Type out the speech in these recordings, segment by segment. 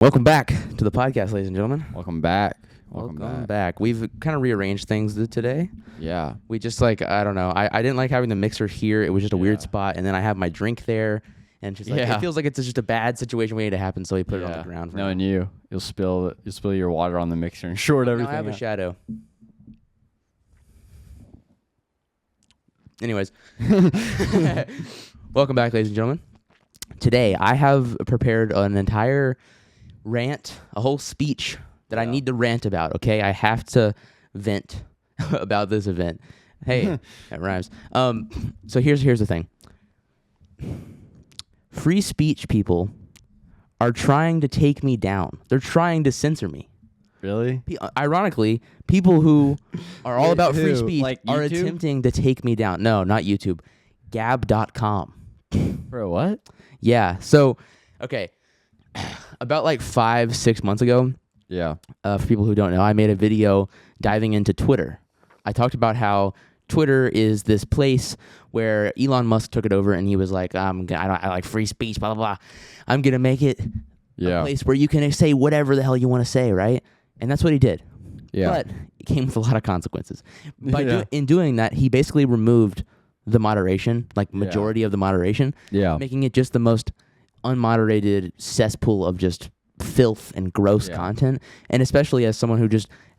Welcome back to the podcast, ladies and gentlemen. Welcome back. Welcome back. We've kind of rearranged things today. Yeah. We just I don't know. I didn't like having the mixer here. It was just a weird spot. And then I have my drink there. And just it feels like it's just a bad situation waiting to happen. So we put it on the ground. Knowing you'll spill your water on the mixer and short everything. I have a shadow. Anyways. Welcome back, ladies and gentlemen. Today, I have prepared an entire rant, a whole speech that I need to rant about, okay? I have to vent about this event. Hey, that rhymes. So here's the thing. Free speech people are trying to take me down. They're trying to censor me. Really? Ironically, people who are all about free who? speech Like are YouTube? attempting to take me down. No, not YouTube. Gab.com. Bro, what? Yeah. So, okay. About 5-6 months ago, Yeah. for people who don't know, I made a video diving into Twitter. I talked about how Twitter is this place where Elon Musk took it over and he was like, I like free speech, blah, blah, blah. I'm going to make it a place where you can say whatever the hell you want to say, right? And that's what he did. Yeah. But it came with a lot of consequences. In doing that, he basically removed the moderation, majority of the moderation, making it just the most unmoderated cesspool of just filth and gross content. And especially as someone who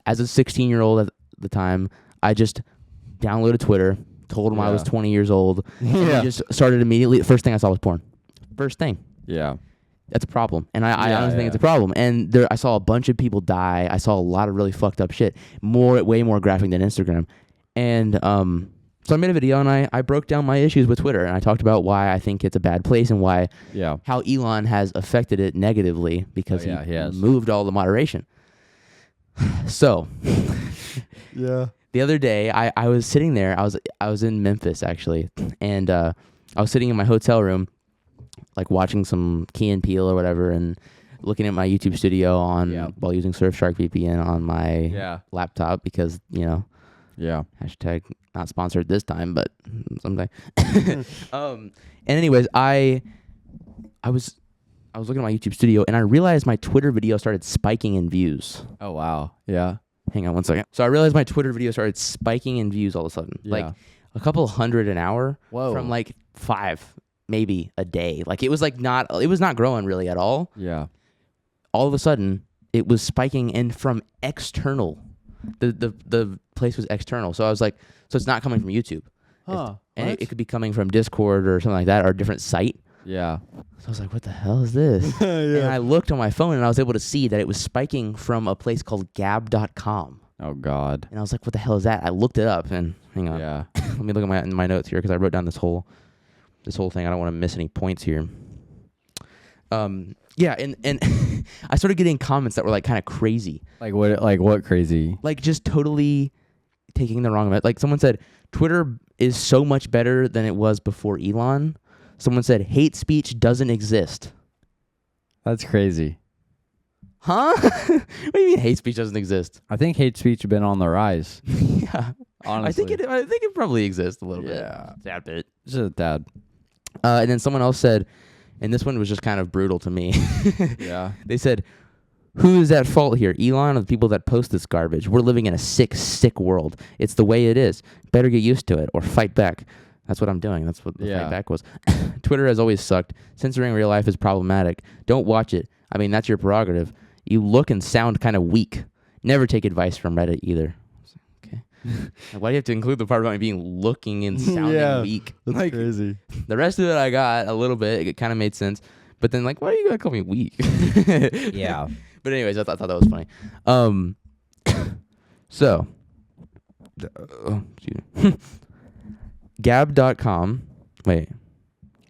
as a 16-year-old at the time, I just downloaded Twitter, told him I was 20 years old, and just started immediately. The first thing I saw was porn. First thing. Yeah. That's a problem. And I honestly think it's a problem. And I saw a bunch of people die. I saw a lot of really fucked up shit. Way more graphic than Instagram. And so I made a video and I broke down my issues with Twitter. And I talked about why I think it's a bad place and how Elon has affected it negatively because he moved all the moderation. So the other day I was sitting there. I was in Memphis actually. And I was sitting in my hotel room watching some Key and Peele or whatever and looking at my YouTube studio while using Surfshark VPN on my laptop because, hashtag not sponsored this time, but someday. And anyways, I was looking at my YouTube studio and I realized my Twitter video started spiking in views. Oh, wow. Yeah. Hang on one second. So I realized my Twitter video started spiking in views all of a sudden. Yeah. A couple hundred an hour. Whoa. From 5 maybe a day. It was not growing really at all. Yeah. All of a sudden it was spiking and from external. The place was external. So I was like, so it's not coming from YouTube. Huh. And it could be coming from Discord or something like that or a different site. Yeah. So I was like, what the hell is this? And I looked on my phone and I was able to see that it was spiking from a place called Gab.com. Oh, God. And I was like, what the hell is that? I looked it up and hang on. Yeah. Let me look at my notes here because I wrote down this whole thing. I don't want to miss any points here. Yeah, and I started getting comments that were kind of crazy. Like what crazy? Just totally taking the wrong amount. Someone said Twitter is so much better than it was before Elon. Someone said hate speech doesn't exist. That's crazy. Huh? What do you mean hate speech doesn't exist? I think hate speech has been on the rise. Yeah. Honestly. I think it probably exists a little bit. Yeah. That bit. Just a tad. And then someone else said, and this one was just kind of brutal to me. Yeah. They said, who is at fault here? Elon or the people that post this garbage? We're living in a sick, sick world. It's the way it is. Better get used to it or fight back. That's what I'm doing. That's what the fight back was. Twitter has always sucked. Censoring real life is problematic. Don't watch it. I mean, that's your prerogative. You look and sound kind of weak. Never take advice from Reddit either. Okay. Why do you have to include the part about me being looking and sounding weak? That's crazy. The rest of it I got a little bit. It kind of made sense. But then why are you going to call me weak? Yeah. But anyways, I thought that was funny. So. Excuse me. Gab.com. Wait.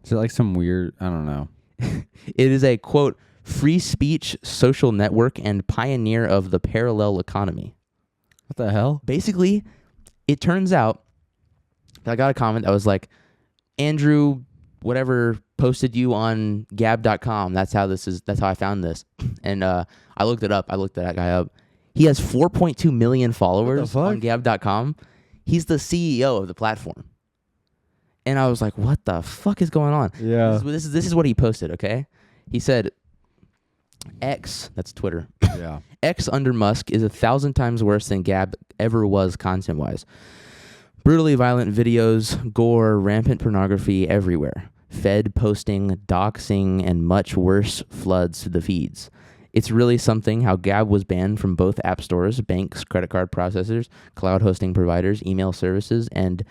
Is it some weird, I don't know. It is a, quote, free speech social network and pioneer of the parallel economy. What the hell? Basically, it turns out I got a comment that was like, Andrew, whatever, posted you on Gab.com. That's how I found this. And I looked it up. I looked that guy up. He has 4.2 million followers on Gab.com. He's the CEO of the platform. And I was like, what the fuck is going on? Yeah. This is what he posted, okay? He said, X, that's Twitter. Yeah. X under Musk is 1,000 times worse than Gab ever was content-wise. Brutally violent videos, gore, rampant pornography everywhere. Fed posting, doxing, and much worse floods to the feeds. It's really something how Gab was banned from both app stores, banks, credit card processors, cloud hosting providers, email services, and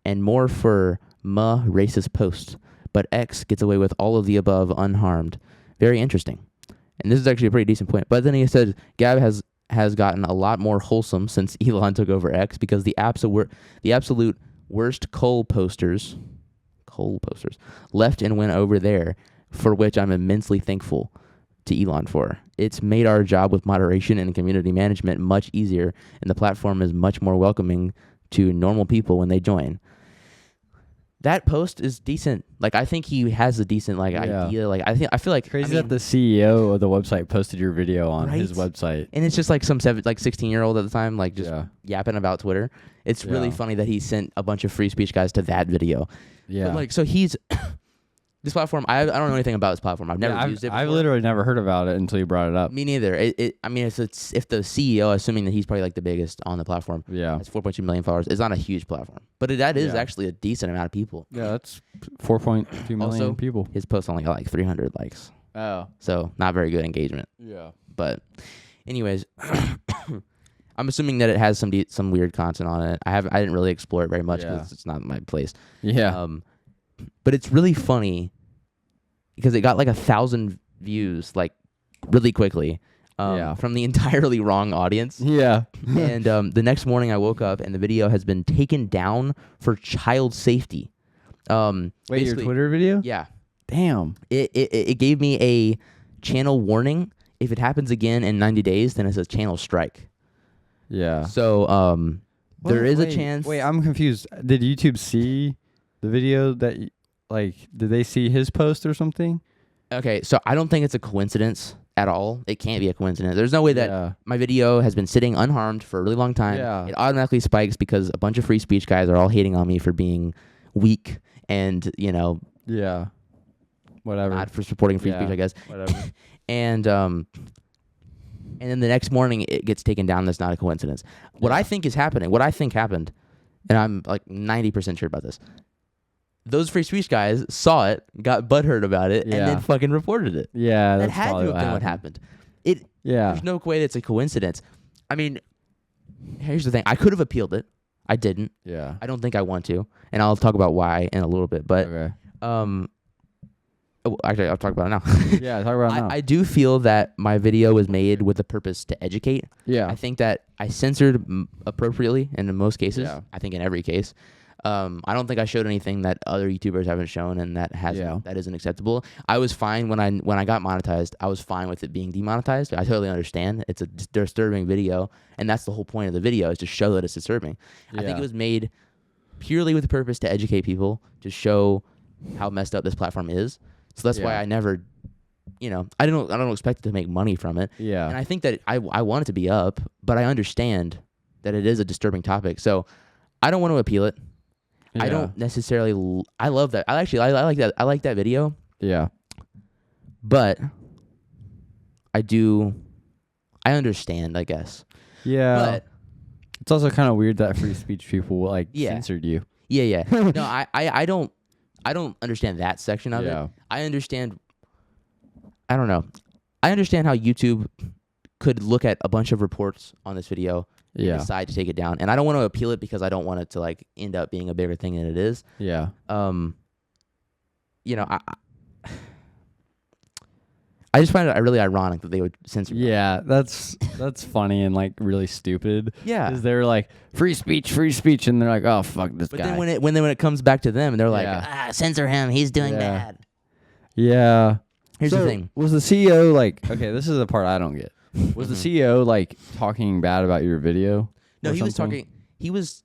more for racist posts. But X gets away with all of the above unharmed. Very interesting. And this is actually a pretty decent point. But then he said Gab has gotten a lot more wholesome since Elon took over X because the absolute worst coal posters left and went over there, for which I'm immensely thankful to Elon for. It's made our job with moderation and community management much easier, and the platform is much more welcoming to normal people when they join. That post is decent. Like, I think he has a decent idea. Like, I feel like Crazy that the CEO of the website posted your video on his website, and it's just like some 16-year-old at the time, like just yapping about Twitter. It's really funny that he sent a bunch of free speech guys to that video. Yeah, but like, so he's this platform. I don't know anything about this platform. I've never used it before. I've literally never heard about it until you brought it up. Me neither. I mean, if the CEO, assuming that he's probably like the biggest on the platform, it's 4.2 million followers. It's not a huge platform, but that is actually a decent amount of people. Yeah, that's 4.2 million people. His post only got like 300 likes. Oh, so not very good engagement. Yeah, but anyways, I'm assuming that it has some weird content on it. I didn't really explore it very much because it's not my place. Yeah. But it's really funny because it got like 1,000 views like really quickly from the entirely wrong audience. Yeah. And the next morning I woke up and the video has been taken down for child safety. Wait, your Twitter video? Yeah. Damn. It gave me a channel warning. If it happens again in 90 days, then it's a channel strike. Yeah. So there is a chance. Wait, I'm confused. Did YouTube see the video that, did they see his post or something? Okay, so I don't think it's a coincidence at all. It can't be a coincidence. There's no way that my video has been sitting unharmed for a really long time. Yeah. It automatically spikes because a bunch of free speech guys are all hating on me for being weak and, Yeah. Whatever. not for supporting free speech, I guess. Whatever. And then the next morning it gets taken down. That's not a coincidence. What I think happened, and I'm like 90% sure about this. Those free speech guys saw it, got butthurt about it, and then fucking reported it. Yeah, that that's had to have been what happened. There's no way it's a coincidence. I mean, here's the thing. I could have appealed it. I didn't. Yeah. I don't think I want to, and I'll talk about why in a little bit. But actually, I'll talk about it now. Yeah, talk about it now. I do feel that my video was made with the purpose to educate. Yeah. I think that I censored appropriately in most cases. Yeah. I think in every case. I don't think I showed anything that other YouTubers haven't shown, and that isn't acceptable. I was fine when I got monetized. I was fine with it being demonetized. I totally understand. It's a disturbing video, and that's the whole point of the video, is to show that it's disturbing. I think it was made purely with the purpose to educate people, to show how messed up this platform is. So that's why I never, I don't expect to make money from it. Yeah. And I think that I want it to be up, but I understand that it is a disturbing topic. So I don't want to appeal it. Yeah. I don't necessarily. I love that. I like that. I like that video. Yeah. But I understand, I guess. Yeah. But it's also kind of weird that free speech people censored you. Yeah. No, I don't understand that section of it. I understand. I don't know. I understand how YouTube could look at a bunch of reports on this video and decide to take it down. And I don't want to appeal it because I don't want it to end up being a bigger thing than it is. Yeah. I just find it really ironic that they would censor me. Yeah, that's funny and really stupid. Yeah. Because they're like, free speech, and they're like, oh, fuck this guy. But then when it comes back to them, they're like, censor him, he's doing bad. Yeah. Here's the thing. Was the CEO okay, this is the part I don't get. Was the CEO talking bad about your video? No, he was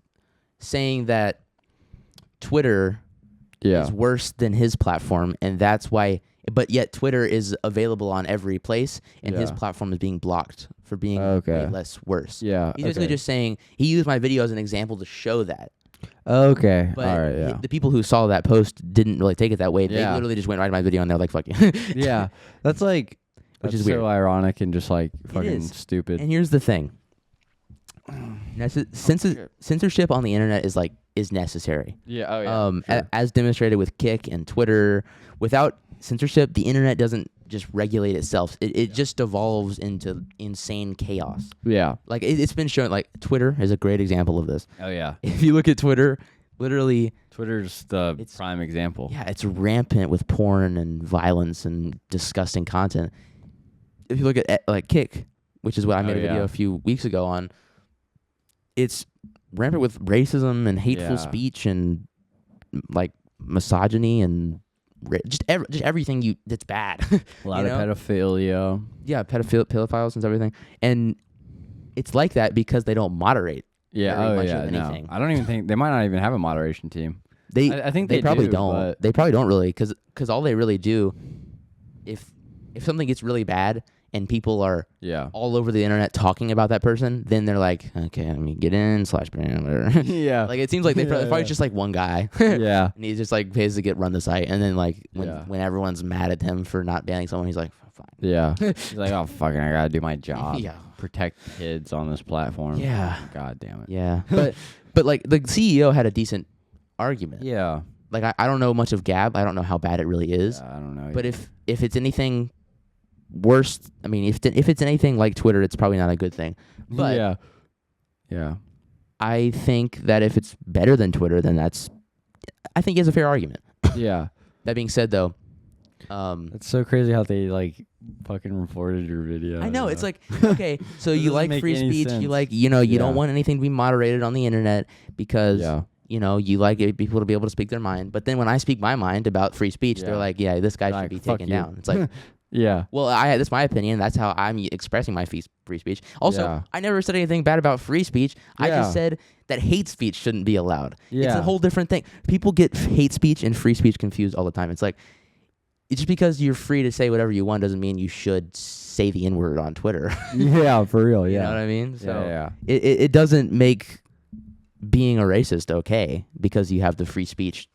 saying that Twitter is worse than his platform, and that's why, but yet Twitter is available on every place, and his platform is being blocked for being way less worse. Yeah. He's basically just saying, he used my video as an example to show that. Okay. But all right, the people who saw that post didn't really take it that way. They Yeah. literally just went right to my video and they're like, fuck you. Yeah. That's which That's is weird. so ironic and just like fucking is. stupid. And here's the thing. Censorship on the internet is necessary. Yeah. Oh yeah. Sure. As demonstrated with Kick and Twitter. Without censorship, the internet doesn't just regulate itself. It just devolves into insane chaos. Yeah. Like it's been shown. Like Twitter is a great example of this. Oh yeah. If you look at Twitter, literally, Twitter's the prime example. yeah, it's rampant with porn and violence and disgusting content. If you look at like Kick, which is what I made a video a few weeks ago on, it's rampant with racism and hateful speech and like misogyny and just everything that's bad. A lot of pedophilia. Yeah, pedophiles and everything. And it's like that because they don't moderate. Yeah, very much of anything. No. I don't even think they might not even have a moderation team. I think they probably don't. But They probably don't really, because all they really do, if something gets really bad and people are all over the internet talking about that person, then they're like, okay, let me get in /ban whatever. Yeah, like it seems like they probably just like one guy. Yeah, and he just like pays to run the site, and then like when everyone's mad at him for not banning someone, he's like, fine. Yeah, he's like, oh fucking, I gotta do my job. Yeah. Protect kids on this platform. Yeah. God damn it. Yeah. But like the CEO had a decent argument. Yeah. Like I don't know much of Gab. I don't know how bad it really is. I don't know. But if it's anything worse, I mean, if it's anything like Twitter, it's probably not a good thing. But yeah. I think that if it's better than Twitter, then I think he has a fair argument. Yeah. That being said, though, it's so crazy how they like fucking reported your video. I know it's like, okay, so you like free speech, sense. you like you don't want anything to be moderated on the internet because you like people to be able to speak their mind. But then when I speak my mind about free speech, they're like, yeah, this guy should be taken down. It's like, yeah, well, that's my opinion. That's how I'm expressing my free speech. Also, I never said anything bad about free speech. I just said that hate speech shouldn't be allowed. It's a whole different thing. People get hate speech and free speech confused all the time. It's like, just because you're free to say whatever you want doesn't mean you should say the N-word on Twitter. Yeah, for real. Yeah, you know what I mean? So yeah. It doesn't make being a racist okay because you have the free speech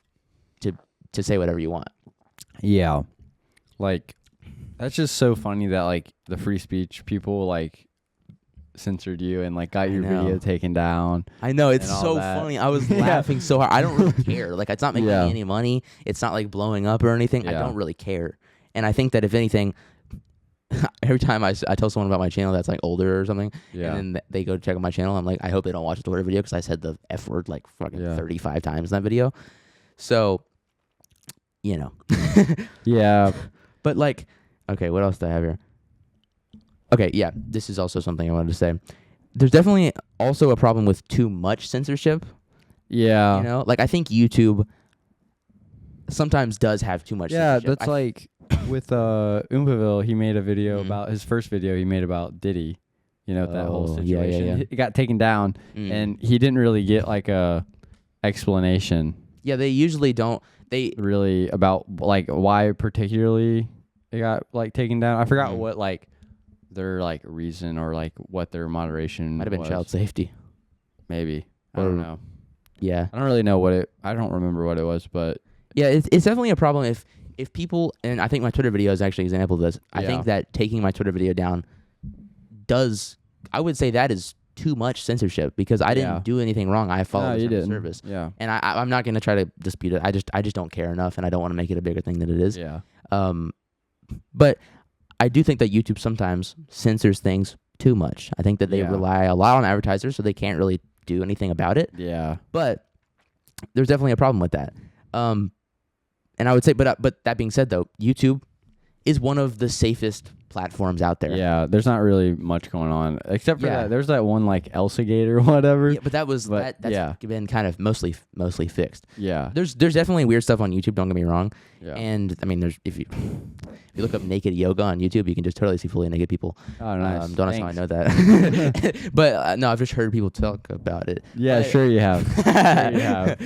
to say whatever you want. Yeah, like that's just so funny that like the free speech people like censored you and like got your video taken down. I know, it's so funny. I was laughing so hard. I don't really care. Like it's not making me any money. It's not like blowing up or anything. I don't really care. And I think that if anything, every time I tell someone about my channel that's like older or something, and then they go check out my channel, I'm like, I hope they don't watch the Twitter video because I said the F word like fucking 35 times in that video. So, Yeah. But like, okay, what else do I have here? Okay, yeah, this is also something I wanted to say. There's definitely also a problem with too much censorship. Yeah. Like I think YouTube sometimes does have too much censorship. Yeah, that's like with Oompaville, he made a video about his first video he made about Diddy. That whole situation. Yeah. It got taken down and he didn't really get like a explanation. Yeah, they usually don't. They really about like why particularly it got like taken down. I forgot what like their like reason or like what their moderation might have been child safety. Maybe. I don't know. Yeah. I don't really know I don't remember what it was, but yeah, it's definitely a problem if people, and I think my Twitter video is actually an example of this. I think that taking my Twitter video down I would say that is too much censorship because I didn't do anything wrong. I followed the service. Yeah. And I'm not going to try to dispute it. I just don't care enough and I don't want to make it a bigger thing than it is. Yeah. But I do think that YouTube sometimes censors things too much. I think that they rely a lot on advertisers, so they can't really do anything about it. Yeah. But there's definitely a problem with that. And I would say, but that being said, though, YouTube is one of the safest platforms out there. Yeah, there's not really much going on except for that. There's that one like Elsagate or whatever. Yeah, but that's been kind of mostly fixed. Yeah. There's definitely weird stuff on YouTube, don't get me wrong. Yeah. And I mean if you look up naked yoga on YouTube, you can just totally see fully naked people. Oh, nice. Don't ask how I know that. But no, I've just heard people talk about it. Yeah, sure you have.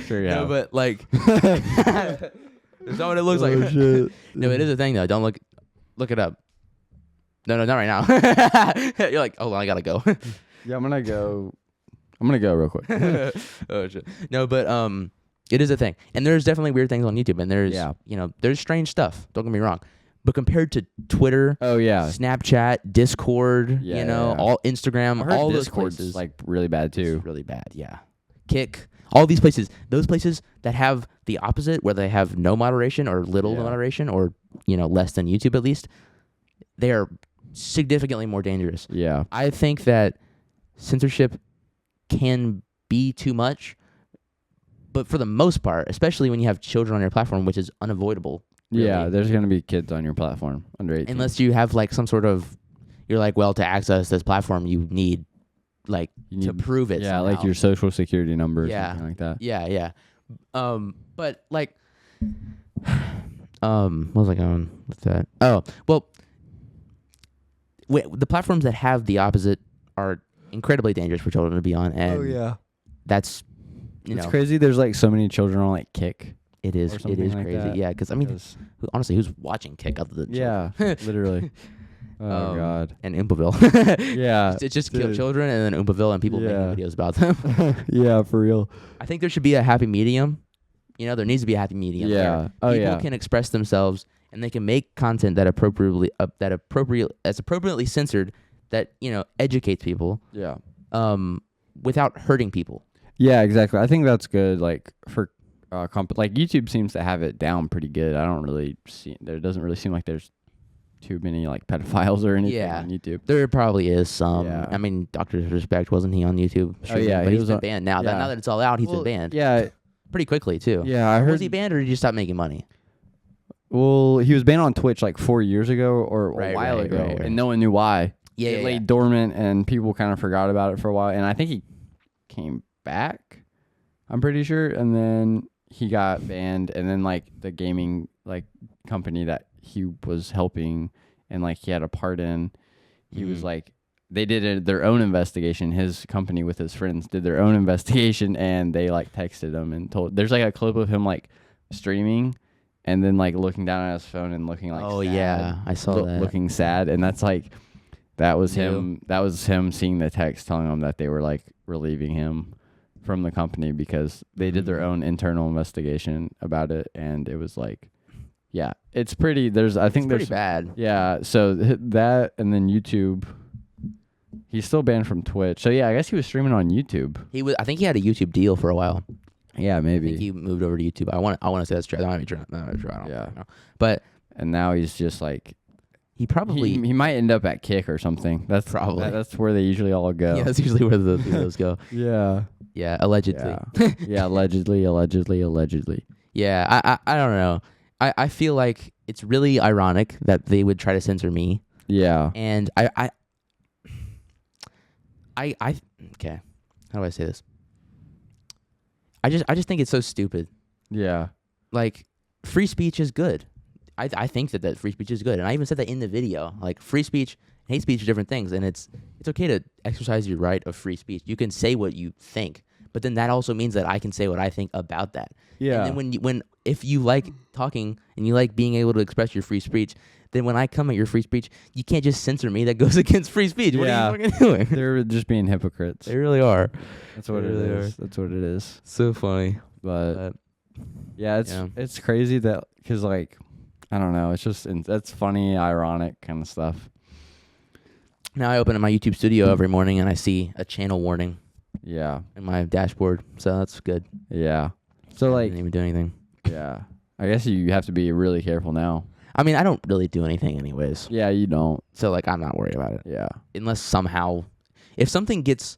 Sure you have. No, but like that's not what it looks like. Shit. No, it is a thing though. Don't look it up. No, not right now. You're like, hold on, I gotta go. Yeah, I'm gonna go real quick. Oh shit. No, but it is a thing, and there's definitely weird things on YouTube, and there's there's strange stuff. Don't get me wrong, But compared to Twitter, Snapchat, Discord, all Instagram, all those places, like really bad too. It's really bad, yeah. Kick, all these places, those places that have the opposite, where they have no moderation or little moderation, or less than YouTube at least, they are significantly more dangerous. Yeah, I think that censorship can be too much, but for the most part, especially when you have children on your platform, which is unavoidable. Really. Yeah, there's going to be kids on your platform under 18. Unless you have like some sort of, you're like, well, to access this platform, you need to prove it. Yeah, somehow. like your social security number or Yeah. something like that. Yeah. But like, what was I going with that? Oh, well, the platforms that have the opposite are incredibly dangerous for children to be on. And that's, it's crazy. There's like so many children on like Kick. It is like crazy. that. Yeah, because I mean, honestly, who's watching Kick other than children? Literally. Oh God. And Oompaville. Yeah, it's just kill children and then Oompaville and people making videos about them. Yeah, for real. I think there should be a happy medium. There needs to be a happy medium. Yeah. People can express themselves and they can make content that that's appropriately censored, that educates people. Yeah. Without hurting people. Yeah, exactly. I think that's good. Like for like YouTube seems to have it down pretty good. I don't really see. There doesn't really seem like there's too many like pedophiles or anything on YouTube. There probably is some. Yeah. I mean, Dr. Disrespect, wasn't he on YouTube? Oh yeah, but he's been banned now. Now that it's all out, he's been banned. Yeah, pretty quickly too. Yeah, I heard. Was he banned or did he just stop making money? Well, he was banned on Twitch like 4 years ago or a while ago, and no one knew why. Yeah, it lay dormant, and people kind of forgot about it for a while. And I think he came back. I'm pretty sure, and then he got banned, and then like the gaming like company that he was helping and like he had a part in, he was like, they did their own investigation. His company with his friends did their own investigation, and they like texted him and told. There's like a clip of him like streaming, and then like looking down at his phone and looking like, sad, yeah, I saw that, looking sad, and that's like, that was him. That was him seeing the text telling him that they were like relieving him from the company because they did their own internal investigation about it, and it was like, yeah, it's pretty. I think there's pretty bad. Yeah, so that, and then YouTube. He's still banned from Twitch. So yeah, I guess he was streaming on YouTube. I think he had a YouTube deal for a while. Yeah, maybe. I think he moved over to YouTube. I want to say that's true. That might be true. I don't know. But and now he's just like, he probably he might end up at Kick or something. That's probably that's where they usually all go. Yeah, that's usually where the videos go. Yeah. Yeah, allegedly. Yeah, allegedly. Yeah, I don't know. I feel like it's really ironic that they would try to censor me. Yeah. And I okay. How do I say this? I just think it's so stupid. Yeah. Like, free speech is good. I think that free speech is good. And I even said that in the video. Like, free speech and hate speech are different things, and it's okay to exercise your right of free speech. You can say what you think, but then that also means that I can say what I think about that. Yeah. And then if you like talking and you like being able to express your free speech, then when I come at your free speech, you can't just censor me. That goes against free speech. What are you fucking doing? They're just being hypocrites. They really are. That's what it is. That's what it is. So funny. But yeah, it's crazy that, because like, I don't know, it's just, that's funny, ironic kind of stuff. Now I open up my YouTube studio every morning and I see a channel warning. Yeah. In my dashboard, so that's good. Yeah. So like, I didn't even do anything. Yeah. I guess you have to be really careful now. I mean, I don't really do anything anyways. Yeah, you don't. So like, I'm not worried about it. Yeah. Unless somehow, if something that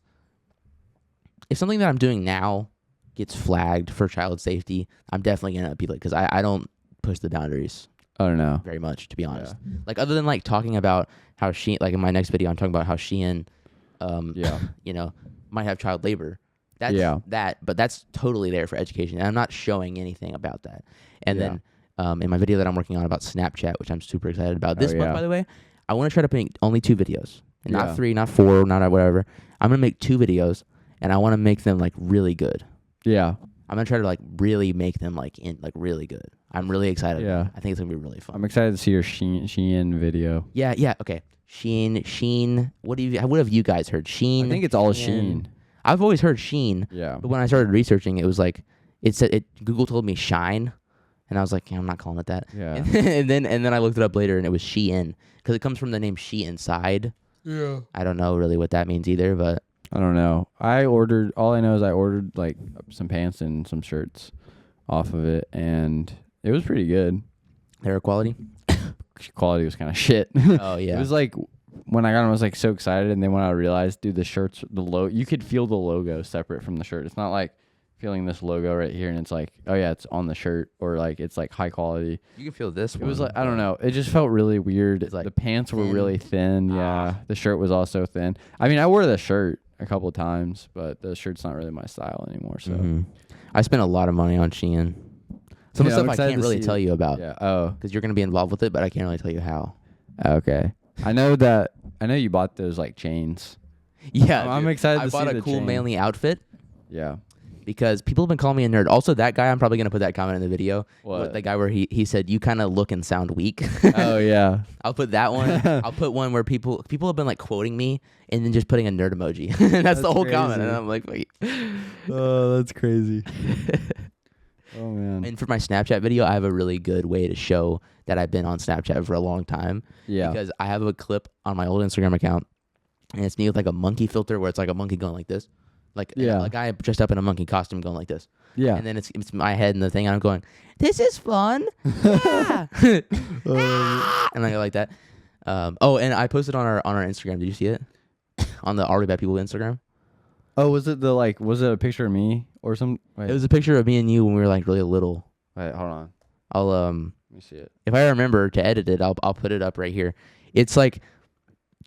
I'm doing now gets flagged for child safety, I'm definitely gonna be like, because I don't push the boundaries. I don't know. Very much, to be honest. Yeah. Like, other than like talking about how like in my next video, I'm talking about how Shein, might have child labor. But that's totally there for education, and I'm not showing anything about that. And then in my video that I'm working on about Snapchat, which I'm super excited about this month, by the way, I want to try to make only 2 videos, and not 3, not 4, not whatever. I'm gonna make 2 videos, and I want to make them like really good. Yeah. I'm gonna try to like really make them like really good. I'm really excited. Yeah. I think it's gonna be really fun. I'm excited to see your Shein video. Yeah. Okay. Shein. What have you guys heard? Shein. I think it's all Shein. I've always heard Shein. Yeah. But when I started researching, it was like Google told me Shine, And I was like, yeah, I'm not calling it that. Yeah. And then I looked it up later, and it was Shein, because it comes from the name She Inside. Yeah. I don't know really what that means either, but I don't know. All I know is I ordered like some pants and some shirts off of it, and it was pretty good. Their quality? Quality was kind of shit. Oh, yeah. It was like, when I got them, I was like so excited, and then when I realized, dude, the shirts, you could feel the logo separate from the shirt. It's not like feeling this logo right here, and it's like, oh yeah, it's on the shirt, or like it's like high quality. You can feel this one. It was like, I don't know. It just felt really weird. Like the pants were really thin. Yeah. The shirt was also thin. I mean, I wore the shirt a couple of times, but the shirt's not really my style anymore. So I spent a lot of money on Shein. Some stuff I can't really tell you about. Yeah. Oh. Because you're going to be involved with it, but I can't really tell you how. Okay. I know you bought those like chains. Yeah. I'm excited to see the I bought a cool chain. manly outfit. Yeah. Because people have been calling me a nerd. Also, that guy, I'm probably going to put that comment in the video. What? The guy where he said, you kind of look and sound weak. Oh, yeah. I'll put that one. I'll put one where people have been like quoting me and then just putting a nerd emoji. That's the whole crazy. comment. And I'm like, wait. Oh, that's crazy. Oh, man. And for my Snapchat video, I have a really good way to show that I've been on Snapchat for a long time. Yeah. Because I have a clip on my old Instagram account, and it's me with like a monkey filter where it's like a monkey going like this. Like a guy dressed up in a monkey costume going like this. Yeah. And then it's my head in the thing, and I'm going, this is fun. Yeah. And I go like that. And I posted on our Instagram. Did you see it? On the Already Bad People Instagram. Oh, was it a picture of me or some? Wait. It was a picture of me and you when we were like really little. Wait, hold on. I'll Let me see it. if I remember to edit it, I'll put it up right here. It's like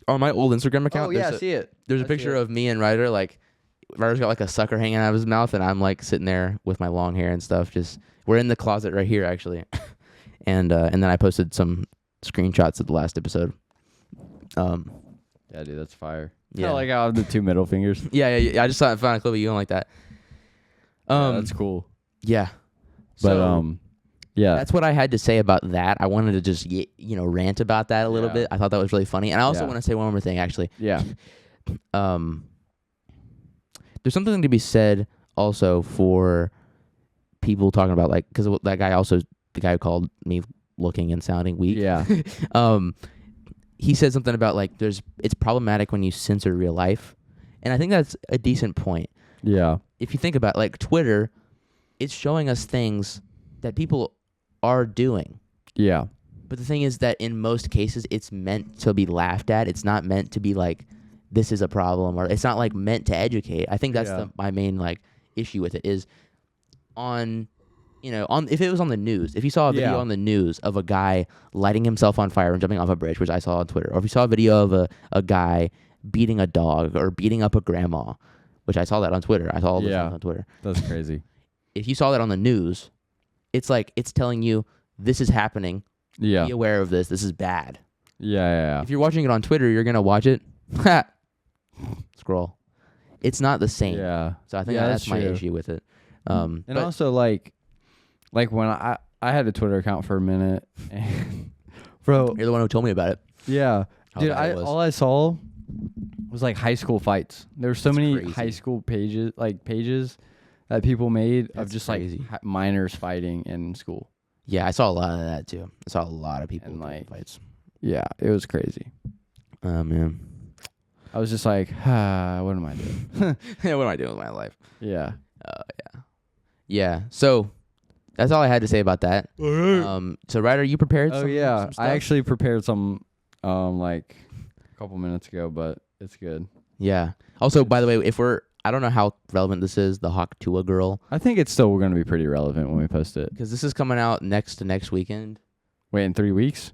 on my old Instagram account. Oh yeah, I see it. There's a picture of me and Ryder. Like Ryder's got like a sucker hanging out of his mouth, and I'm like sitting there with my long hair and stuff. Just we're in the closet right here actually, and then I posted some screenshots of the last episode. Yeah, dude, that's fire. Yeah, I like how I have the two middle fingers. Yeah. I just found a clip of you going like that. Yeah, that's cool. Yeah, But yeah, that's what I had to say about that. I wanted to just rant about that a little bit. I thought that was really funny, and I also want to say one more thing actually. Yeah. There's something to be said also for people talking about like, because that guy also, the guy who called me looking and sounding weak. Yeah. He said something about like it's problematic when you censor real life, and I think that's a decent point. Yeah. If you think about like Twitter, it's showing us things that people are doing. Yeah. But the thing is that in most cases, it's meant to be laughed at. It's not meant to be like, this is a problem, or it's not like meant to educate. I think that's my main like issue with it is if it was on the news, if you saw a video on the news of a guy lighting himself on fire and jumping off a bridge, which I saw on Twitter, or if you saw a video of a guy beating a dog or beating up a grandma, which I saw that on Twitter. I saw all those things on Twitter. That's crazy. If you saw that on the news, it's like it's telling you this is happening. Yeah. Be aware of this. This is bad. Yeah. If you're watching it on Twitter, you're gonna watch it. Scroll. It's not the same. Yeah. So I think that's my issue with it. And also like when I had a Twitter account for a minute, and bro, you're the one who told me about it. Yeah, dude. All I saw was like high school fights. There were so many high school pages that people made of just crazy. Like minors fighting in school. Yeah, I saw a lot of that too. I saw a lot of people like fights. Yeah, it was crazy. Oh man, I was just like, what am I doing? What am I doing with my life? Yeah. Yeah. So that's all I had to say about that. So Ryder, you prepared? Oh yeah, I actually prepared some like a couple minutes ago, but it's good. Yeah. Also, by the way, I don't know how relevant this is, the Hawk Tuah girl. I think it's still going to be pretty relevant when we post it. Because this is coming out next weekend. Wait, in 3 weeks?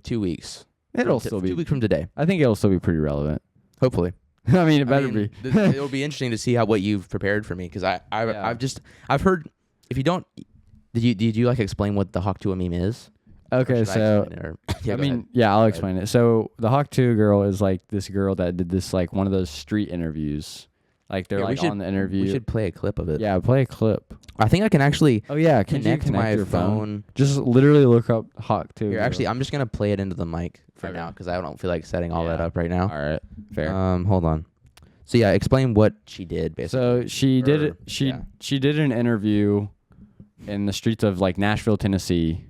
2 weeks. It'll still be 2 weeks from today. I think it'll still be pretty relevant. Hopefully. I mean, it better be. It'll be interesting to see what you've prepared for me, because I've heard. If you don't, did you like explain what the Hawk Tuah meme is? Okay, so I'll explain it. So the Hawk Tuah girl is like this girl that did this like one of those street interviews. Like they're on the interview. We should play a clip of it. Yeah, play a clip. I think I can actually. Oh yeah, connect my phone. Just literally look up Hawk Tuah. Here, actually, I'm just gonna play it into the mic for now because I don't feel like setting all that up right now. All right, fair. Hold on. So yeah, explain what she did basically. So she did an interview in the streets of like Nashville, Tennessee.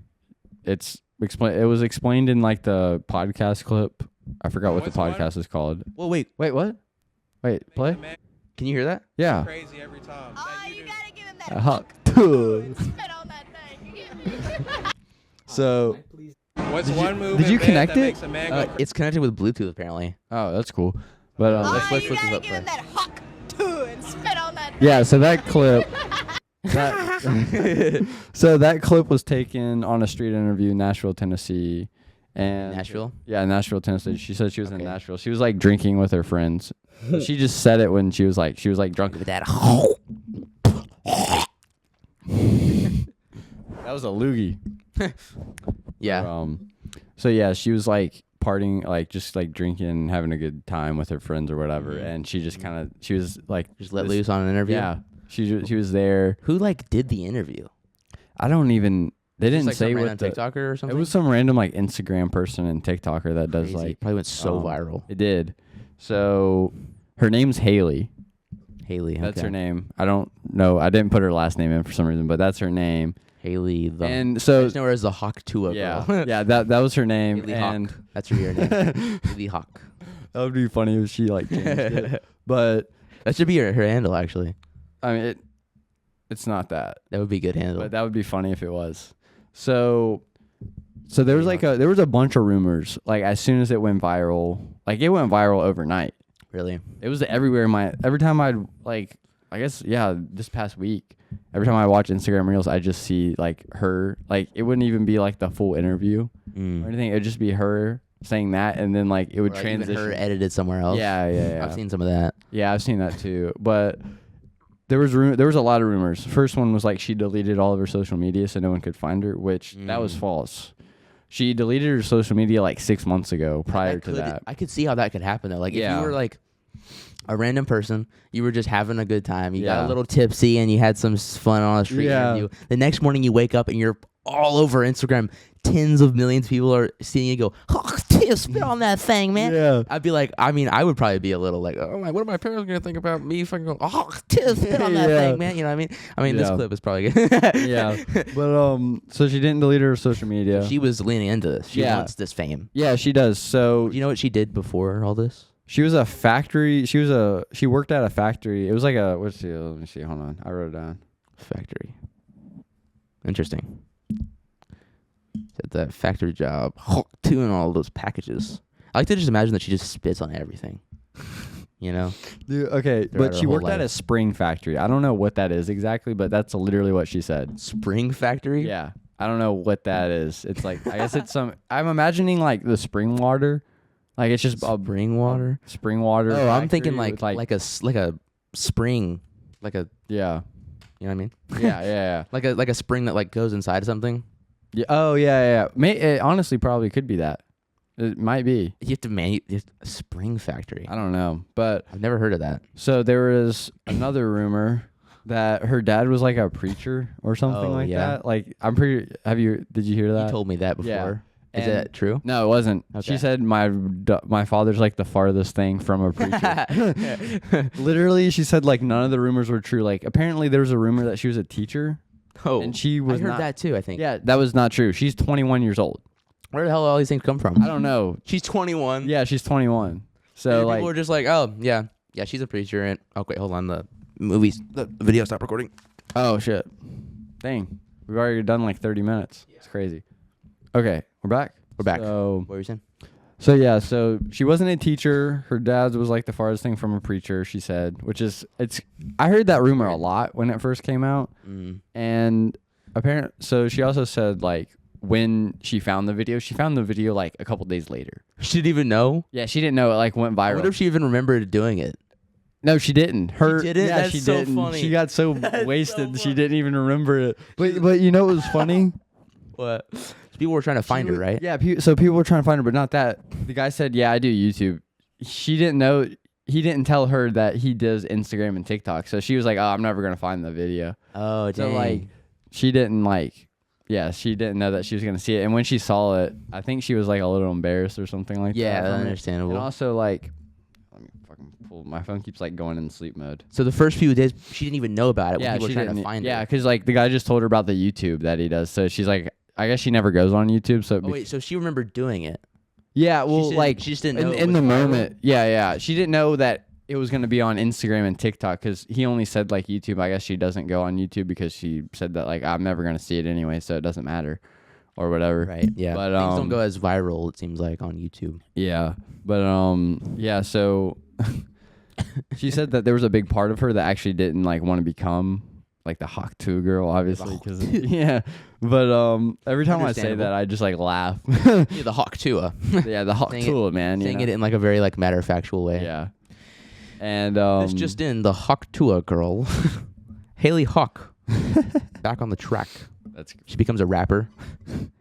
It was explained in like the podcast clip. I forgot what the podcast is called. Well, wait, What? Wait, play? can you hear that? Yeah. Crazy every time. Oh, you gotta give him that Hawk spit on that thing. So, What's one move? did you in bed connect that it? makes a man go It's connected with Bluetooth apparently. oh, that's cool. But Oh, let's you look this gotta up give him first. that Hawk Tuah and spit on that yeah, so that clip that clip was taken on a street interview in Nashville, Tennessee. And Nashville? Yeah, Nashville, Tennessee. She said she was in Okay. Nashville. She was like drinking with her friends. She just said it when she was like drunk. With that. That was a loogie. Yeah. So yeah, she was like partying, like just like drinking and having a good time with her friends or whatever. Mhm. And she just kind of, she was like, Just let loose on an interview. yeah, she was there. Who like did the interview? I don't even, they Just, didn't like, say some what random TikToker or it something. was some random like Instagram person and TikToker that does Crazy. like, Probably went so um, viral. it did. So her name's Haley. Haley. That's okay. her name. I don't know. I didn't put her last name in for some reason, but that's her name. Haley. And I so just know her as the Hawk Tuah yeah, girl. yeah, that was her name. Haley And Hawk. That's her real name. Haley Hawk. that would be funny if she like changed it. But That should be her handle actually. I mean, it's not that. That would be a good handle. But that would be funny if it was. So there was like there was a bunch of rumors. Like as soon as it went viral, like it went viral overnight. Really? It was everywhere. Every time I'd like, I guess this past week, every time I watch Instagram Reels, I just see like her. Like it wouldn't even be like the full interview or anything. It would just be her saying that, and then like it would Or, like, even transition. her edited somewhere else. Yeah. I've seen some of that. Yeah, I've seen that too. But there was a lot of rumors. First one was like she deleted all of her social media so no one could find her, which that was false. She deleted her social media like 6 months ago prior to that. I could see how that could happen though. Like if Yeah. you were like a random person, you were just having a good time, you got Yeah. a little tipsy and you had some fun on a street Yeah. interview. The next morning you wake up and you're all over Instagram. Tens of millions of people are seeing you go, oh, spit on that thing, man. Yeah. I'd be like, I mean, I would probably be a little like, oh my, what are my parents gonna think about me fucking going, oh, spit on that Yeah. thing, man. You know what I mean? I mean, this Yeah. clip is probably good. Yeah. But so she didn't delete her social media. She was leaning into this. She Yeah. wants this fame. Yeah, she does. So Do you know what she did before all this? she was a factory. She worked at a factory. It was like let me see. Hold on. I wrote it down. Factory. Interesting. At that factory job, doing all those packages. I like to just imagine that she just spits on everything. You know? Dude, okay, Throughout but her she whole worked at a life. spring factory. I don't know what that is exactly, but that's literally what she said. Spring factory? Yeah. I don't know what that is. It's like, I guess it's I'm imagining like the spring water. Like it's just Spring water? spring water. Oh, I'm factory thinking with, like a spring, like a, yeah. you know what I mean? Yeah. like a spring that like goes inside something. Yeah. Oh, yeah. It honestly probably could be that. It might be. You have to a spring factory. I don't know. But I've never heard of that. so there was another rumor that her dad was like a preacher or something Oh, like yeah. that. Like did you hear that? You told me that before. Yeah. Is And- that true? No, it wasn't. Okay. She said my father's like the farthest thing from a preacher. Literally, she said like none of the rumors were true. Like apparently there was a rumor that she was a teacher. Oh, And she was I heard not- that too, I think. Yeah, that was not true. She's 21 years old. Where the hell do all these things come from? I don't know. She's 21. Yeah, she's 21. So like people are just like, oh yeah, she's a preacher. And oh wait, hold on, the video stopped recording. oh shit. Dang. We've already done like 30 minutes. It's crazy. Okay, we're back. We're back. So What were you saying? So she wasn't a teacher. Her dad's was like the farthest thing from a preacher, she said, which is I heard that rumor a lot when it first came out. And so she also said like when she found the video like a couple days later. She didn't even know. Yeah, she didn't know it like went I viral. wonder if she even remembered doing it. No, she didn't. Her She didn't? Yeah, That's she so didn't. funny. She got so That's wasted so she didn't even remember it. But you know what was funny? What? People were trying to find her, right? Yeah. So people were trying to find her, but not that. The guy said, "Yeah, I do YouTube." She didn't know. He didn't tell her that he does Instagram and TikTok. So she was like, "Oh, I'm never gonna find the video." Oh, So dang. like, she didn't like. Yeah, she didn't know that she was gonna see it. And when she saw it, I think she was like a little embarrassed or something like yeah, that. that's from it. understandable. And also like, let me fucking pull Well, my phone keeps like going in sleep mode. So the first few days, she didn't even know about it when people were trying to find Yeah, her. because like the guy just told her about the YouTube that he does. So she's like, I guess she never goes on YouTube. So Oh, wait, so she remembered doing it. yeah, well, She just didn't know it in was the viral? moment. Yeah, she didn't know that it was going to be on Instagram and TikTok because he only said like YouTube. I guess she doesn't go on YouTube because she said that like I'm never going to see it anyway, so it doesn't matter or whatever. Right. Yeah. But things don't go as viral. It seems like on YouTube. yeah, but yeah. So she said that there was a big part of her that actually didn't like want to become like the Hawk Tuah girl, obviously, because yeah. But every time I say that, I just like laugh. Yeah, the Hawk Tuah. Yeah, the Hawk Saying Tuah, man. Saying you it know? in like a very like matter-of-factual way. Yeah. And This just in, the Hawk Tuah girl, Haley Hawk, back on the track. She becomes a rapper.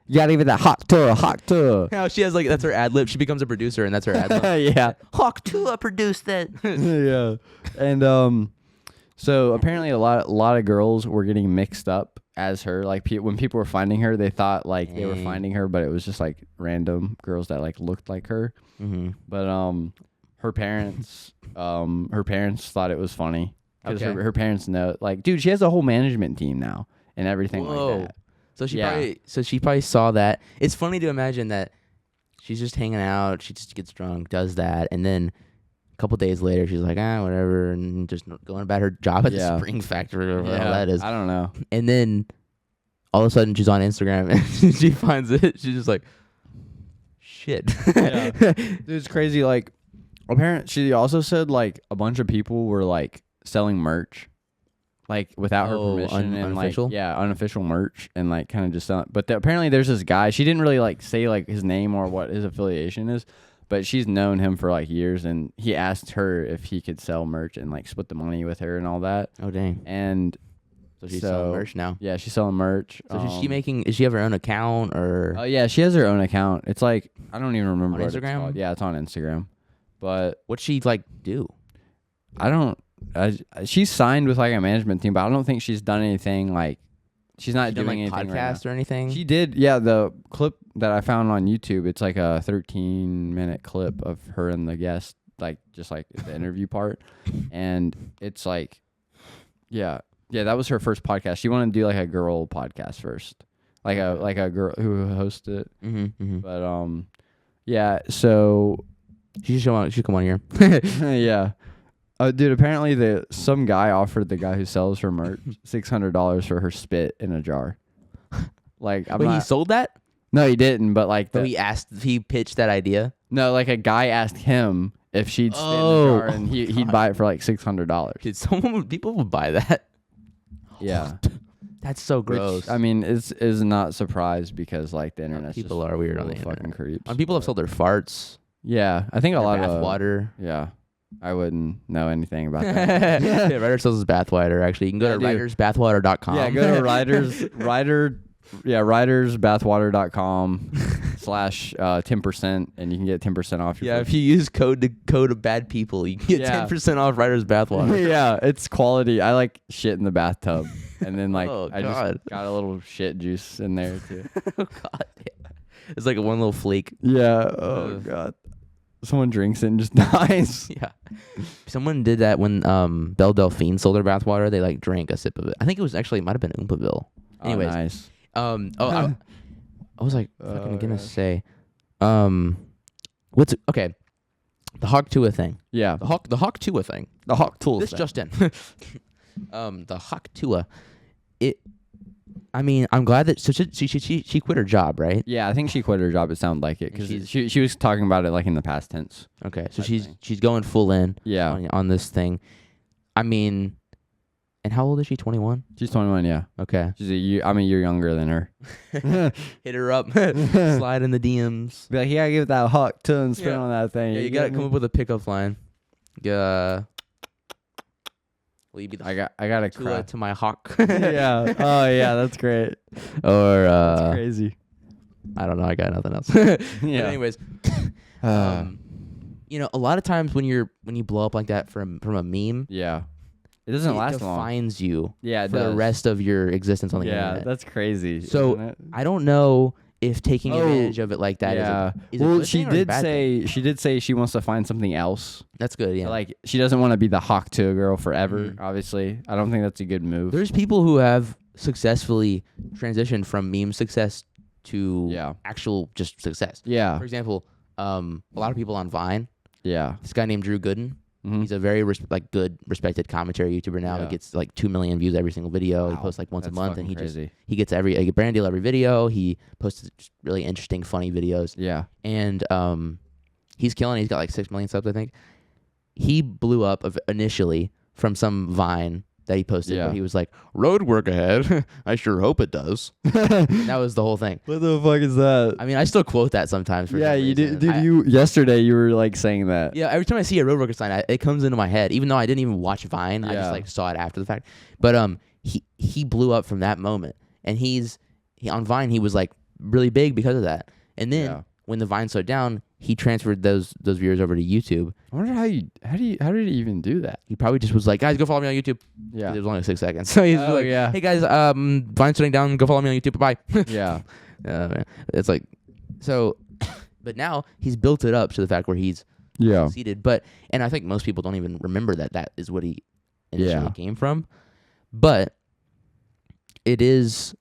you gotta give it that Hawk Tuah. Now she has like, that's her ad lib. She becomes a producer, and that's her ad lib. Yeah. Hawk Tuah produced that. Yeah. And so apparently a lot of girls were getting mixed up as her. Like when people were finding her, they thought like they were Dang. finding her, but it was just like random girls that like looked like her. Mm-hmm. But her parents thought it was funny because Okay. her parents know, like, dude, she has a whole management team now and everything like that. So she Yeah. probably saw that. It's funny to imagine that she's just hanging out, she just gets drunk, does that, and then a couple days later she's like, whatever, and just going about her job at the spring factory or whatever that is. I don't know. And then all of a sudden she's on Instagram and she finds it. She's just like, shit. Yeah. Dude, it's crazy. Like, apparently, she also said like a bunch of people were like selling merch, like without her permission, and unofficial? like unofficial merch, and like kind of just selling. But apparently, there's this guy. She didn't really like say like his name or what his affiliation is, but she's known him for like years, and he asked her if he could sell merch and like split the money with her and all that. Oh dang. And So she's selling merch now. yeah, she's selling merch. So is she have her own account or Oh yeah, she has her own account. It's like I don't even remember On what it's Instagram? called. Yeah, it's on Instagram. But what'd she like do? I don't. She's signed with like a management team, but I don't think she's done anything like. She's not She done, doing like anything right podcast now. or anything? She did, yeah. The clip that I found on YouTube, it's like a 13-minute clip of her and the guest, like just like the interview part, and it's like, yeah, that was her first podcast. She wanted to do like a girl podcast first, like a girl who hosted it, Mm-hmm. but yeah. So She should come on here. yeah. Dude, apparently some guy offered the guy who sells her merch $600 for her spit in a jar. Like, Wait, he sold that? No, he didn't. But like, So he pitched that idea. no, like a guy asked him if she'd spit in a jar, and he'd buy it for like $600. Dude, people would buy that. Yeah, That's so gross. which, I mean, is not surprised because like the internet's people just are weird full on the of fucking internet. creeps. People have sold their farts, Yeah, I think a lot bath of water. Yeah, I wouldn't know anything about that. Yeah, Ryder sells his bath water. Actually, you can go to Yeah, writersbathwater.com. Yeah, go to writersbathwater.com /10%, and you can get 10% off your Yeah, if you use code of bad people, you can get Yeah. 10% off Ryder's bathwater. Yeah, it's quality. I like shit in the bathtub. And then like Oh, I God. just got a little shit juice in there too. Oh God, yeah. It's like one little flake. Yeah. Oh Ugh. god. Someone drinks it and just dies. Yeah. Someone did that when Belle Delphine sold their bathwater. They like drank a sip of it. I think it might have been Oompaville. Anyways, Oh, nice. I was like fucking gonna gosh. say, what's okay? The Hawk Tuah thing. Yeah. The Hawk Tuah thing. The Hawk Tuah. This just in. The Hawk Tuah. I mean, I'm glad that she quit her job, right? Yeah, I think she quit her job. It sounded like it And because she was talking about it like in the past tense. Okay, so I she's think. she's going full in. Yeah. On this thing. I mean, and how old is she? 21. She's 21. Yeah. Okay. She's a year younger than her. Hit her up. Slide in the DMs. Be like, yeah, give it that Hawk Tuah and spin Yeah. on that thing. Yeah, you gotta come up with a pickup line. Will you be the I got a Tuah crack. to my hawk? Yeah. Oh yeah, that's great. Or That's crazy. I don't know. I got nothing else. But Yeah. anyways, you know, a lot of times when you blow up like that from a meme, Yeah. It doesn't last long. defines you Yeah, it for does. the rest of your existence on the Yeah, internet. that's crazy. So isn't it? I don't know if taking advantage of it like that is a well, good thing or a bad thing. she did say she wants to find something else. That's good. Yeah. So, like she doesn't want to be the Hawk Tuah girl forever. Mhm. Obviously, I don't think that's a good move. There's people who have successfully transitioned from meme success to actual just success. Yeah. For example, a lot of people on Vine. Yeah. This guy named Drew Gooden. Mhm. He's a very good, respected commentary YouTuber now. Yeah. He gets like 2 million views every single video. He Wow. posts like once a That's month, and fucking he gets a brand deal every video. He posts just really interesting, funny videos, Yeah. and he's killing it. He's got like 6 million subs, I think. He blew up initially from some Vine that he posted where he was like, "Road work ahead. I sure hope it does." That was the whole thing. What the fuck is that? I mean, I still quote that sometimes. For Yeah, some you reason. did. Dude, you yesterday you were like saying that. Yeah, every time I see a road worker sign, it comes into my head. Even though I didn't even watch Vine, I just like saw it after the fact. But he blew up from that moment, and on Vine he was like really big because of that. And then when the Vine slowed down, he transferred those viewers over to YouTube. I wonder how did he even do that? He probably just was like, "Guys, go follow me on YouTube." Yeah. It was only 6 seconds, so he's like, "Hey guys, Vine's shutting down. Go follow me on YouTube. Bye." Yeah. It's like so, but now he's built it up to the fact where he's succeeded. And I think most people don't even remember that is what he initially came from. But the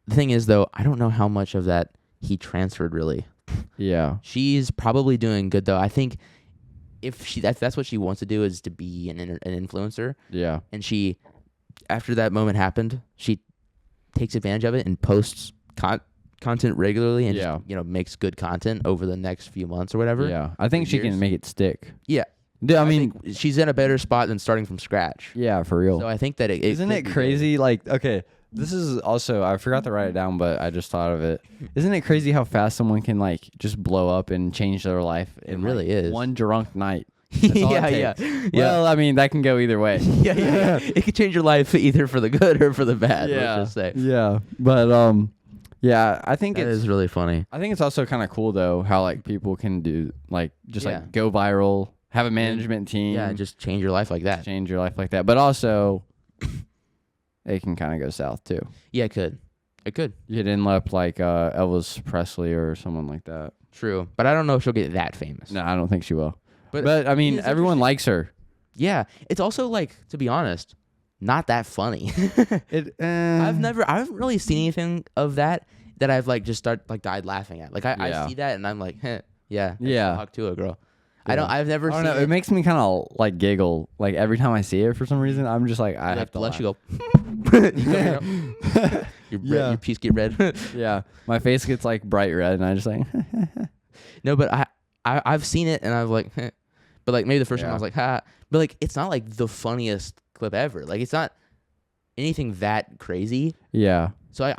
thing is though, I don't know how much of that he transferred really. Yeah. She's probably doing good though. I think if that's what she wants to do is to be an influencer. Yeah. And she, after that moment happened, she takes advantage of it and posts content regularly and just, makes good content over the next few months or whatever. Yeah. I think she can make it stick. Yeah. I mean, think she's in a better spot than starting from scratch. Yeah, for real. So I think that isn't it crazy? Like, okay, this is also, I forgot to write it down, but I just thought of it. Isn't it crazy how fast someone can like just blow up and change their life? It really is. One drunk night. That's all it takes. Yeah. Well, I mean, that can go either way. yeah. It could change your life either for the good or for the bad. Yeah. Let's just say. Yeah. But yeah, I think That is really funny. I think it's also kind of cool though how like people can do like just like go viral, have a management team. Yeah, just change your life like that. Change your life like that. But also it can kind of go south too. Yeah, it could. It could. You could end up like Elvis Presley or someone like that. True. But I don't know if she'll get that famous. No, I don't think she will. But I mean, everyone likes her. Yeah. It's also like, to be honest, not that funny. I haven't really seen anything of that I've like just died laughing at. Like I see that and I'm like, yeah. Hawk Tuah girl. Yeah. I've never seen it makes me kind of like giggle. Like every time I see it for some reason, I'm just like, I have to let laugh. you go. Your piece get red. Yeah. My face gets like bright red and I just like No, but I've seen it and I was like, but like maybe the first time I was like, ha. But like it's not like the funniest clip ever. Like it's not anything that crazy. Yeah. So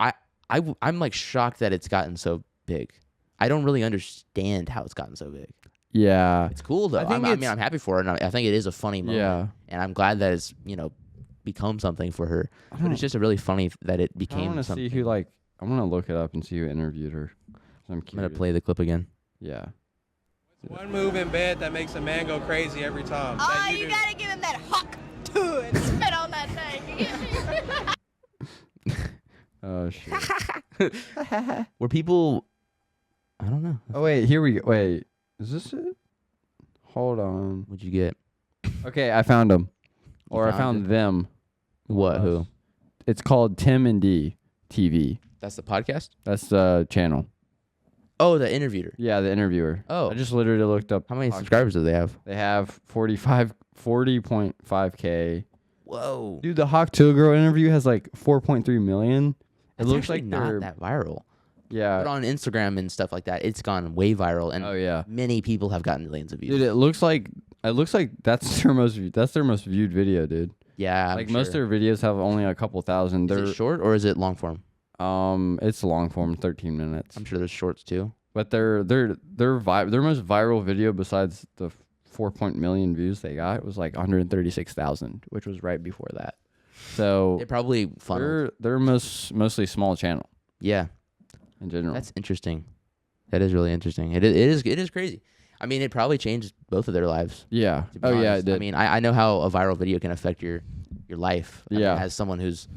I'm like shocked that it's gotten so big. I don't really understand how it's gotten so big. Yeah. It's cool though. I mean, I'm happy for it. And I think it is a funny moment. Yeah. And I'm glad that it's become something for her. But it's just a really funny that it became. I want to see who like. I'm gonna look it up and see who interviewed her. I'm gonna play the clip again. Yeah. One move in bed that makes a man go crazy every time. Oh, that you do. gotta give him that Hawk Tuah and spit on that thing. Oh shit. Were people? I don't know. Oh wait, here we go. Wait, is this it? Hold on. What'd you get? Okay, I found them, or I found found them. What? Who? It's called Tim and D TV. That's the podcast. That's the channel. Oh, the interviewer. Yeah, the interviewer. Oh. I just literally looked up. How many subscribers do they have? They have 40.5K. Whoa. Dude, the Hawk Tuah girl interview has like 4.3 million. It looks like not that viral. Yeah. But on Instagram and stuff like that, it's gone way viral, and many people have gotten millions of views. Dude, it looks like that's their most viewed video, dude. Yeah, like most of their videos have only a couple thousand. Is it short or is it long form? It's long form, 13 minutes. I'm sure there's shorts too. But their most viral video besides the 4 million views they got was like 136,000, which was right before that. So it probably funneled. They're mostly small channel. Yeah. In general. That's interesting. That is really interesting. It is crazy. I mean, it probably changed both of their lives. Yeah. Oh honest. Yeah, it did. I mean, I know how a viral video can affect your life. I mean, as someone who's,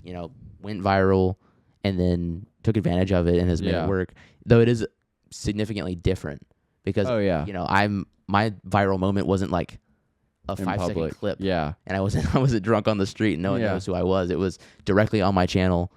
went viral and then took advantage of it and has made it work. Though it is significantly different because my viral moment wasn't like a 5-second clip. Yeah. And I wasn't drunk on the street and no one knows who I was. It was directly on my channel,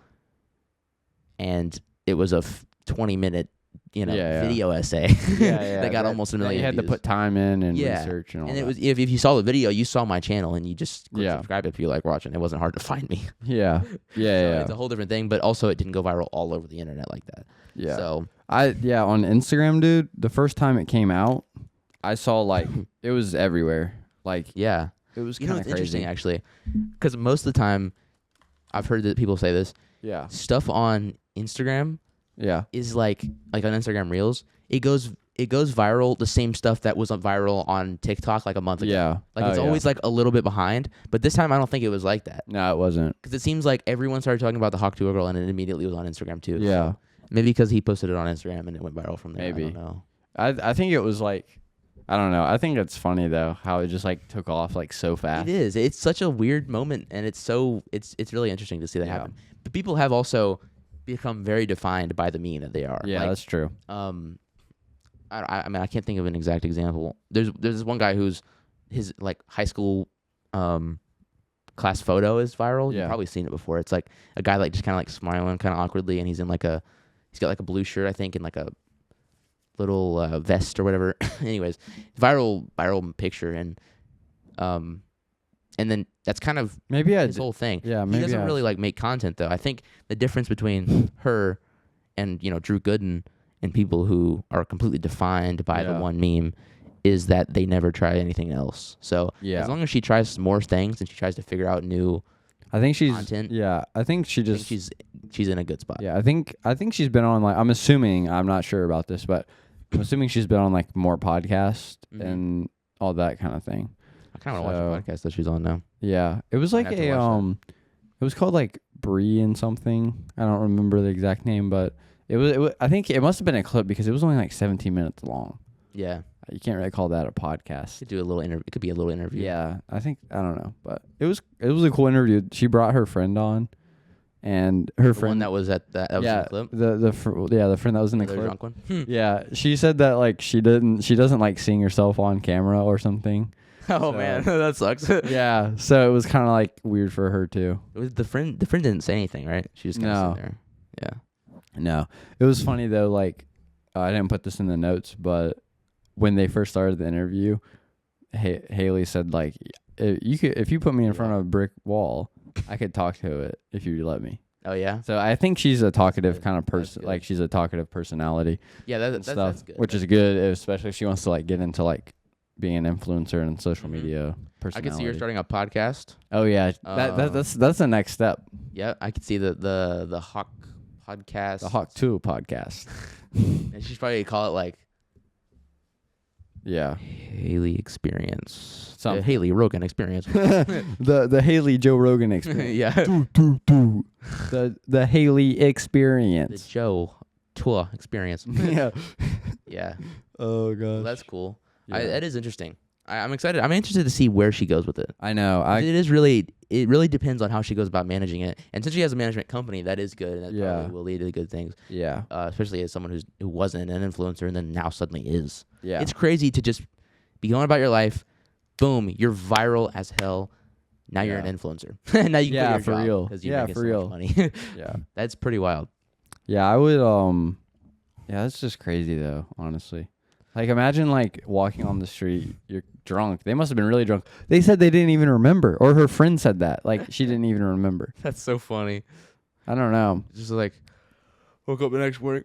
and it was a 20-minute video essay that got almost 1 million You had views. to put time in and research and all and that. it was if you saw the video, you saw my channel and you just subscribe if you like watching. It wasn't hard to find me. It's a whole different thing, but also it didn't go viral all over the internet like that. Yeah. So on Instagram, dude, the first time it came out, I saw like it was everywhere. Like yeah, it was you kind know of it's crazy. interesting actually, because most of the time, I've heard that people say this. Yeah. Stuff on Instagram Yeah. is like on Instagram Reels. It goes viral. The same stuff that was viral on TikTok like a month ago. Yeah. Like it's always like a little bit behind. But this time I don't think it was like that. No, it wasn't. Because it seems like everyone started talking about the Hawk Tuah girl and it immediately was on Instagram too. Yeah. So maybe because he posted it on Instagram and it went viral from there. Maybe. I don't know. I think it was like, I don't know. I think it's funny though how it just like took off like so fast. It is. It's such a weird moment, and it's really interesting to see that happen. But people have also become very defined by the meme that they are. Yeah, like, that's true. I mean, I can't think of an exact example. There's this one guy who's his like high school class photo is viral. Yeah. You've probably seen it before. It's like a guy like just kind of like smiling kind of awkwardly, and he's got like a blue shirt, I think, and like a little vest or whatever. Anyways, viral picture, and then that's kind of Maybe his whole thing. Yeah, He maybe doesn't really like make content though. I think the difference between her and Drew Gooden and people who are completely defined by the one meme is that they never try anything else. So as long as she tries more things and she tries to figure out new I think she's content, yeah. I think she just she's in a good spot. yeah. I think she's been on like I'm assuming I'm not sure about this, but I'm assuming she's been on like more podcasts and all that kind of thing. I kind of want to watch the podcast that she's on now. Yeah, it was like I have to watch it was called like Bree and something. I don't remember the exact name, but it was I think it must have been a clip because it was only like 17 minutes long. Yeah, You can't really call that a podcast. could do a little interview. It could be a little interview. Yeah, I don't know, but it was a cool interview. She brought her friend on, and her The friend one that was at that was in the clip. the friend that was in the The clip. drunk one. Yeah, she said that like she doesn't like seeing herself on camera or something. Oh man, that sucks. Yeah, so it was kind of like weird for her too. It was the friend didn't say anything, right? She just kind of sitting there. Yeah. No, it was funny though. Like I didn't put this in the notes, but when they first started the interview, Haley said like, if you put me in front of a brick wall, I could talk to it if you let me. Oh yeah. So I think she's a talkative kind of person. good. Like she's a talkative personality. Yeah, and that's stuff, good. which is good, especially if she wants to like get into like being an influencer and social media I personality. could see her starting a podcast. Oh yeah, that's the next step. Yeah, I could see the Hawk podcast. The Hawk Tuah podcast. And she'd probably call it like Yeah, Haley Experience. Something. Haley Rogan Experience. the Haley Joe Rogan experience. Yeah. The Haley The experience. Joe Tuah Experience. Yeah. Yeah. Oh Well, god. that's cool. Yeah. That is interesting. I'm excited. I'm interested to see where she goes with it. I know. It really depends on how she goes about managing it. And since she has a management company, that is good, and that probably will lead to good things. Yeah. Especially as someone who wasn't an influencer and then now suddenly is. Yeah. It's crazy to just be going about your life. Boom, you're viral as hell. Now you're an influencer. Now you can quit your for job real. 'cause you're Yeah, making for so real. much money. Yeah. That's pretty wild. Yeah, I would yeah, that's just crazy though, honestly. Like imagine like walking on the street, you're drunk. They must have been really drunk. They said they didn't even remember. Or her friend said that. Like she didn't even remember. That's so funny. I don't know. Just like woke up the next morning.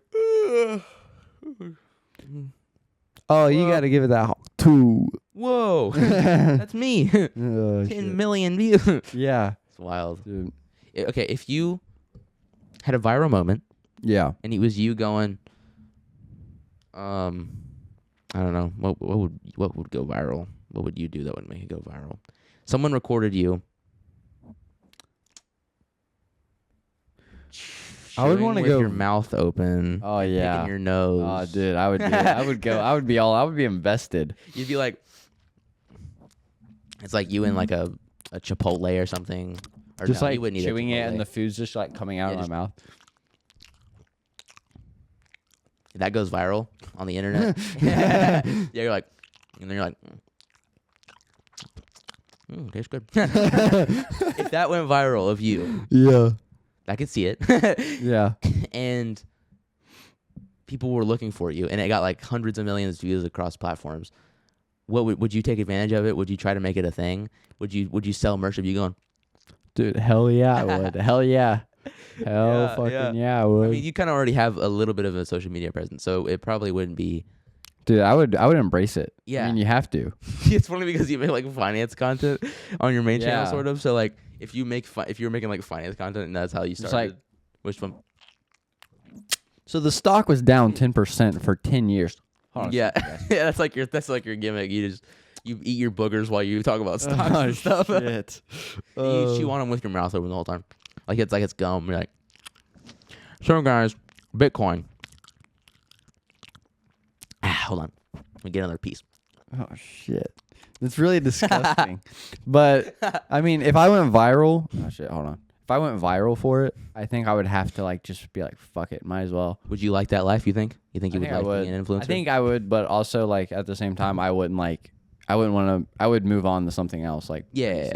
Oh, you got to give it that two. Whoa, that's me. 10 million views. Yeah. It's wild. Dude. Okay, if you had a viral moment Yeah. and it was you going, I don't know, what would go viral? What would you do that would make it go viral? Someone recorded you. I would chewing wanna with go- your mouth open. Oh yeah. Picking your nose. Oh, dude, I would do it. I would go. I would be invested. You'd be like, it's like you in like a Chipotle or something. Or Just no, like you wouldn't eat a chewing it and Chipotle. the food's just like coming out Yeah, of my mouth. that goes viral on the internet. Yeah, you're like, and then you're like, tastes good. If that went viral of you, Yeah. I could see it. Yeah. And people were looking for you, and it got like hundreds of millions of views across platforms. What would you take advantage of it? Would you try to make it a thing? Would you sell merch of you going? Dude, hell yeah, I would. Hell yeah. Hell fucking yeah, I would. I mean, you kind of already have a little bit of a social media presence, so it probably wouldn't be. Dude, I would embrace it. Yeah. I mean, you have to. It's funny because you make like finance content on your main channel, sort of. So like, if you're making like finance content and that's how you started, like, which one? So the stock was down 10% for 10 years. Hold on Yeah, yeah, that's like your gimmick. You eat your boogers while you talk about stocks Oh, and stuff. shit. You chew on them with your mouth open the whole time, like it's gum. You're like, so guys, Bitcoin. Hold on, let me get another piece. Oh shit. That's really disgusting. But I mean, if I went viral, oh shit, hold on. If I went viral for it, I think I would have to like just be like, fuck it, might as well. Would you like that life? You think? You think you would like being an influencer? I think I would, but also like at the same time, I wouldn't want to. I would move on to something else. Like Yeah.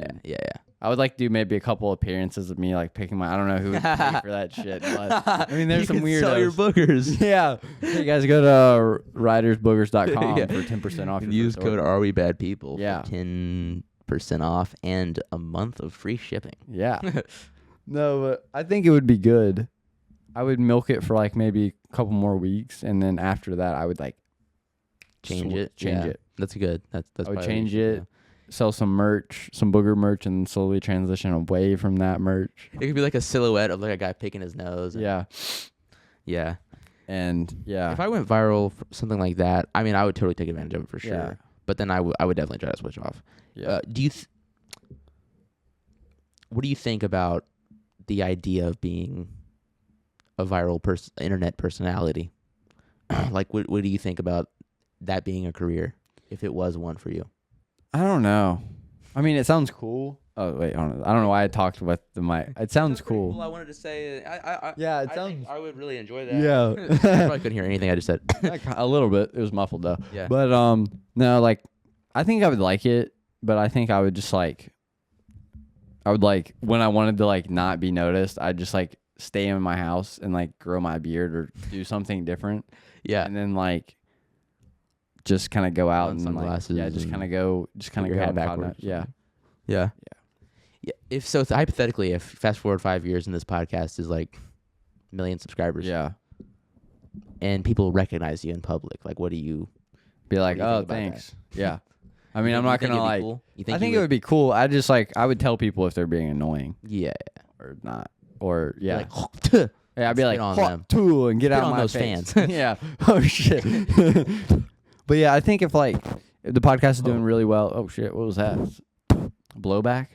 I would like to do maybe a couple appearances of me like picking I don't know who would pay for that shit. But I mean, there's some weirdos. Sell your boogers. Yeah. Hey guys, go to ridersboogers.com Yeah. for 10% off. And use code Are We Bad People Yeah. for 10% off and a month of free shipping. Yeah. No, but I think it would be good. I would milk it for like maybe a couple more weeks, and then after that, I would like Change it. Change Yeah. it. That's good. That's I would probably change what you should it, sell some merch, some booger merch, and slowly transition away from that merch. do. It could be like a silhouette of like a guy picking his nose. Yeah. Yeah. And yeah. If I went viral for something like that, I mean, I would totally take advantage of it for sure. Yeah. But then I would definitely try to switch off. Yeah. What do you think about the idea of being a viral internet personality? Like, what do you think about that being a career, if it was one for you? I don't know. I mean, it sounds cool. Oh wait, I don't know why I talked with the mic. It sounds cool. I wanted to say, Yeah, it sounds. I would really enjoy that. Yeah. I probably couldn't hear anything I just said. A little bit. It was muffled though. Yeah. But no, like I think I would like it, but I think I would just like when I wanted to like not be noticed, I'd just like stay in my house and like grow my beard or do something different. Yeah. And then like just kind of go out and sunglasses. like, just kind of go your head on backwards. Yeah. Yeah. Yeah. If so, hypothetically, if fast forward 5 years and this podcast is like 1 million subscribers, Yeah. and people recognize you in public, like, what do you Be like, What do you oh, think about thanks. Yeah. I mean, you I'm think not gonna it'd be like. cool? You I you think it would be cool. I just like I would tell people if they're being annoying Yeah. or not, or yeah. Like, Hawk Tuah. Yeah, I'd be Spit like, on Hawk them. Tuah and get Spit out on my those face. fans. Yeah. Oh shit. But yeah, I think if the podcast is doing really well. Oh shit, what was that? Blowback.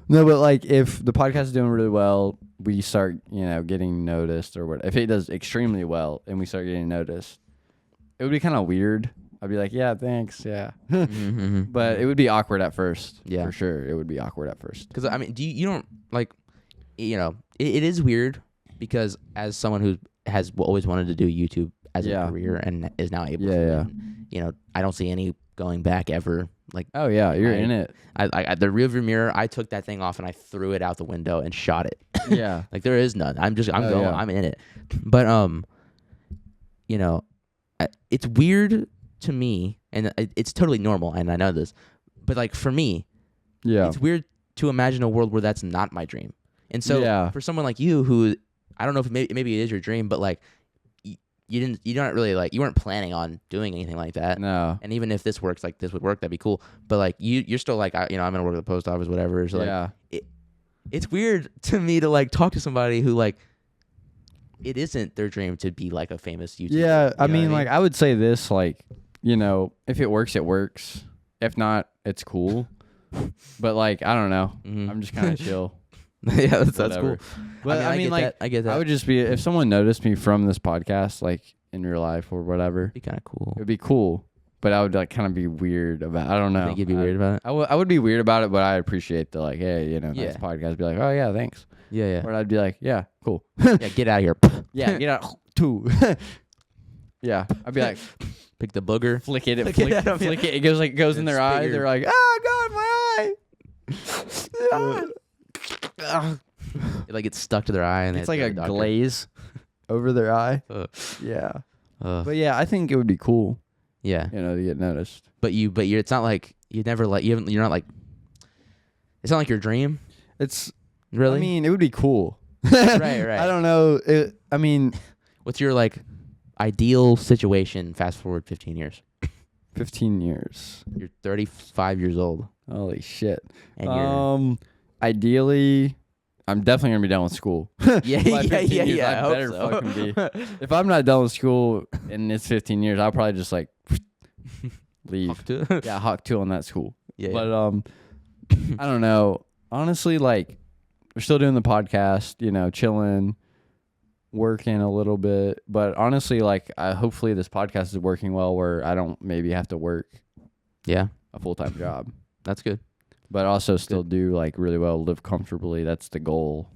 No, but like if the podcast is doing really well, we start getting noticed, or what? If it does extremely well and we start getting noticed, it would be kind of weird. I'd be like, yeah, thanks, yeah. Mm-hmm. But it would be awkward at first. Yeah. For sure. It would be awkward at first. Because I mean, you don't like, it is weird because as someone who has always wanted to do YouTube as a career and is now able to, I don't see any going back ever. Like, Oh yeah, you're in it. I the rearview mirror, I took that thing off and I threw it out the window and shot it. Yeah. Like there is none. I'm going. Yeah. I'm in it. But it's weird to me, and it's totally normal, and I know this. But like for me, Yeah. it's weird to imagine a world where that's not my dream. And so for someone like you, who I don't know if maybe it is your dream, but like you weren't planning on doing anything like that. No. And even if this works, like this would work, that'd be cool. But like you're still like, I'm gonna work at the post office, whatever. So like, it's weird to me to like talk to somebody who like it isn't their dream to be like a famous YouTuber. Yeah, You I know mean, what like I would say this, like, if it works, it works. If not, it's cool. But like, I don't know. Mhm. I'm just kind of chill. Yeah, that's Whatever. cool. But I mean, like, I get that. I would just be if someone noticed me from this podcast, like in real life or whatever, be kind of cool. it'd be cool. But I would like kind of be weird about. I don't know. I think you'd be weird about it. I would be weird about it, but I appreciate the like, hey, nice Yeah. podcast. Be like, oh yeah, thanks. Yeah. Where I'd be like, yeah, cool. Yeah, get out of here. Yeah, get out. Two. Yeah, I'd be like, Pick the booger. flick it, Flick flick it at 'em, it. It goes in Just their eye. figure- They're like, oh god, my eye. It like gets stuck to their eye, and It's they like have a to go to the doctor. glaze over their eye. Ugh. Yeah, Ugh. but yeah, I think it would be cool, Yeah, to get noticed. but you're. It's not like you never like you. You're not like. It's not like your dream, It's really. I mean, it would be cool. right. I don't know. I mean, What's your like ideal situation? Fast forward 15 years. 15 years. You're 35 years old, Holy shit. and you're. Ideally, I'm definitely gonna be done with school. Yeah, By 15 years, yeah. I I hope better so. fucking be. If I'm not done with school in it's 15 years, I'll probably just like leave. Hawk Tuah. Yeah, Hawk Tuah on that school. Yeah. But I don't know. Honestly, like we're still doing the podcast, chilling, working a little bit. But honestly, like hopefully this podcast is working well where I don't maybe have to work Yeah, a full-time job. that's good. But also still do like really well, live comfortably. That's the goal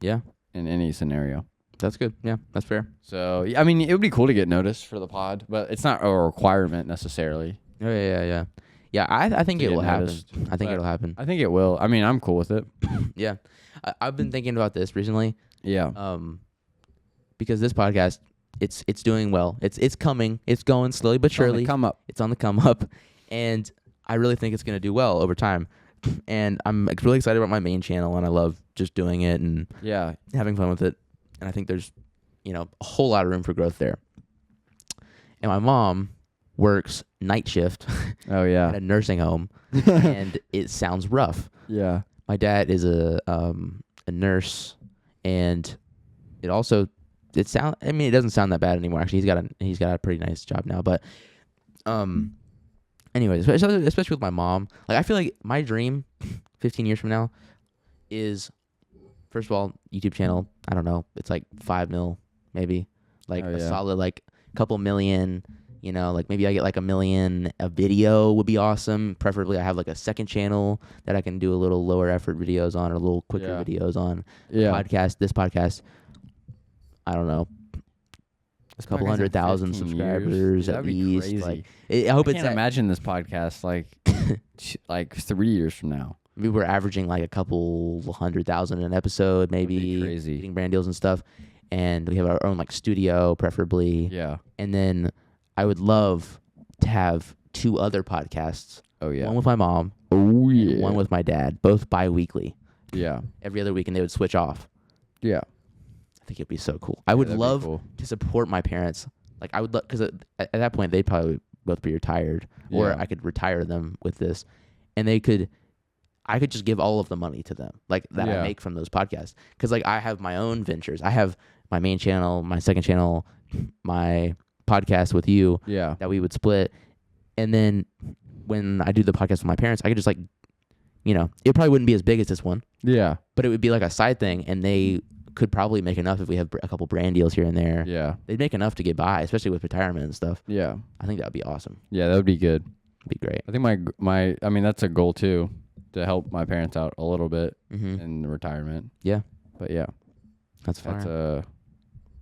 Yeah, in any scenario. that's good. Yeah, that's fair. So I mean, it would be cool to get noticed for the pod, but it's not a requirement necessarily. Oh, yeah. Yeah, I think To it get will happen. noticed, I think but- it'll happen. I think it will. I mean, I'm cool with it. Yeah, I've been thinking about this recently. Yeah. Because this podcast, it's doing well. It's coming. It's going slowly but surely. Come up. It's on the come up, and I really think it's gonna do well over time. And I'm really excited about my main channel, and I love just doing it and Yeah. having fun with it. And I think there's, a whole lot of room for growth there. And my mom works night shift Oh at yeah. a nursing home, and it sounds rough. Yeah. My dad is a nurse, and it also it doesn't sound that bad anymore. Actually, he's got a pretty nice job now. But anyways, especially with my mom, like I feel like my dream 15 years from now is, first of all, YouTube channel. I don't know, it's like 5 mil maybe, like Oh, a yeah. solid like couple million. Like maybe I get like 1 million a video would be awesome. Preferably I have like a second channel that I can do a little lower effort videos on, or a little quicker Yeah. videos on. Yeah. This podcast, I don't know, a couple 100,000 subscribers at That'd be least. crazy. Like I hope I it's can't imagine this podcast like 3 years from now. maybe we're averaging like a couple 100,000 an episode, maybe crazy. getting brand deals and stuff. And we have our own like studio, preferably. Yeah. And then I would love to have 2 other podcasts. Oh yeah. One with my mom, Oh and one with my dad, both bi-weekly. Yeah. Every other week, and they would switch off. Yeah. I think it'd be so cool. I would that'd be love cool. to support my parents. Like I would love, because at that point they'd probably both be retired, or Yeah. I could retire them with this, and I could just give all of the money to them, like that I Yeah. make from those podcasts. Because like I have my own ventures. I have my main channel, my second channel, my podcast with you Yeah. that we would split, and then when I do the podcast with my parents, I could just like, it probably wouldn't be as big as this one, Yeah. but it would be like a side thing, and they could probably make enough if we have a couple brand deals here and there. Yeah. They'd make enough to get by, especially with retirement and stuff. Yeah. I think that would be awesome. Yeah. That would be good. It'd be great. I think I mean, that's a goal too, to help my parents out a little bit Mm-hmm. in retirement. Yeah, But yeah, that's fine. that's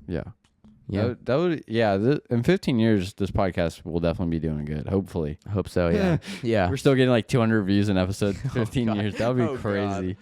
yeah. Yeah, That would in 15 years, this podcast will definitely be doing good. Hopefully. I hope so. Yeah, yeah, We're still getting like 200 views an episode. 15 God. years. That would be Oh, God. crazy.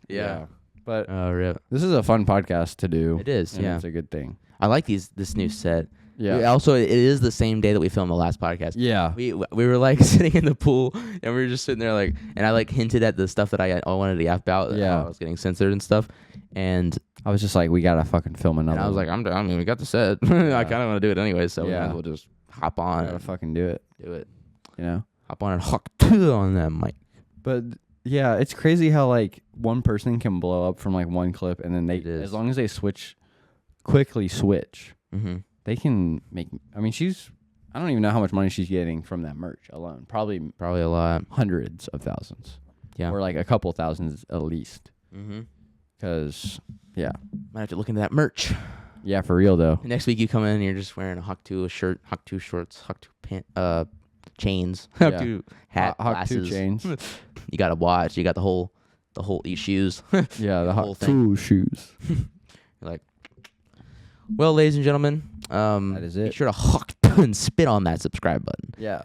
yeah. But Oh, rip. this is a fun podcast to do. It is. and Yeah, It's a good thing. I like this new set. Yeah. Also, it is the same day that we filmed the last podcast. Yeah. We were like sitting in the pool, and we were just sitting there like, and I like hinted at the stuff that I wanted to yap about. Yeah. how I was getting censored and stuff, and I was just like, we gotta fucking film another. I was like, one. I mean, we got the set. I Yeah. kind of want to do it anyway, so we might Yeah. as well just hop we on gotta and fucking do it. do it. Hop on and Hawk Tuah on that mic. But yeah, it's crazy how like one person can blow up from like one clip, and then It is. as long as they quickly switch, Mm-hmm. they can make. I mean, I don't even know how much money she's getting from that merch alone. Probably Probably a lot. hundreds of thousands. Yeah. Or like a couple thousands at least. Mm-hmm. Cause yeah, Might have to look into that merch. yeah, for real though. Next week you come in and you're just wearing a Hawk Tuah shirt, Hawk Tuah shorts, Hawk Tuah chains, Hawk Yeah. Tuah hat, Hawk glasses. Tuah chains. You got a watch. You got the whole the whole shoes. Yeah, the whole Hawk thing. Tuah shoes. Like, well, ladies and gentlemen, That is Be it. sure to Hawk Tuah and spit on that subscribe button. Yeah.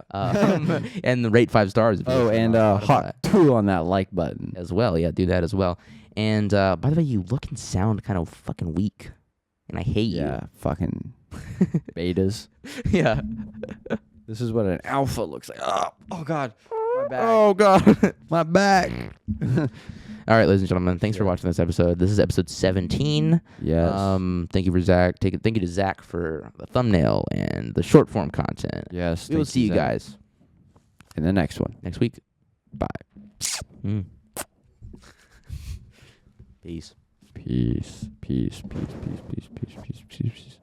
And rate 5 stars. If you're Oh, listening and on Hawk Spotify Tuah on that like button. as well. Yeah, do that as well. And by the way, you look and sound kind of fucking weak, and I hate Yeah, fucking betas. you. Yeah. This is what an alpha looks like. Oh God, my back. Oh god. My back. All right, ladies and gentlemen, thanks for watching this episode. This is episode 17. Yes. Thank you for Zach. Thank you to Zach for the thumbnail and the short form content. Yes. We will thank see you Zach. guys in the next one. next week. Bye. Peace. Peace. Peace. Peace. Peace. Peace. Peace. Peace. Peace. Peace.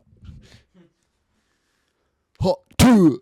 Hawk Tuah.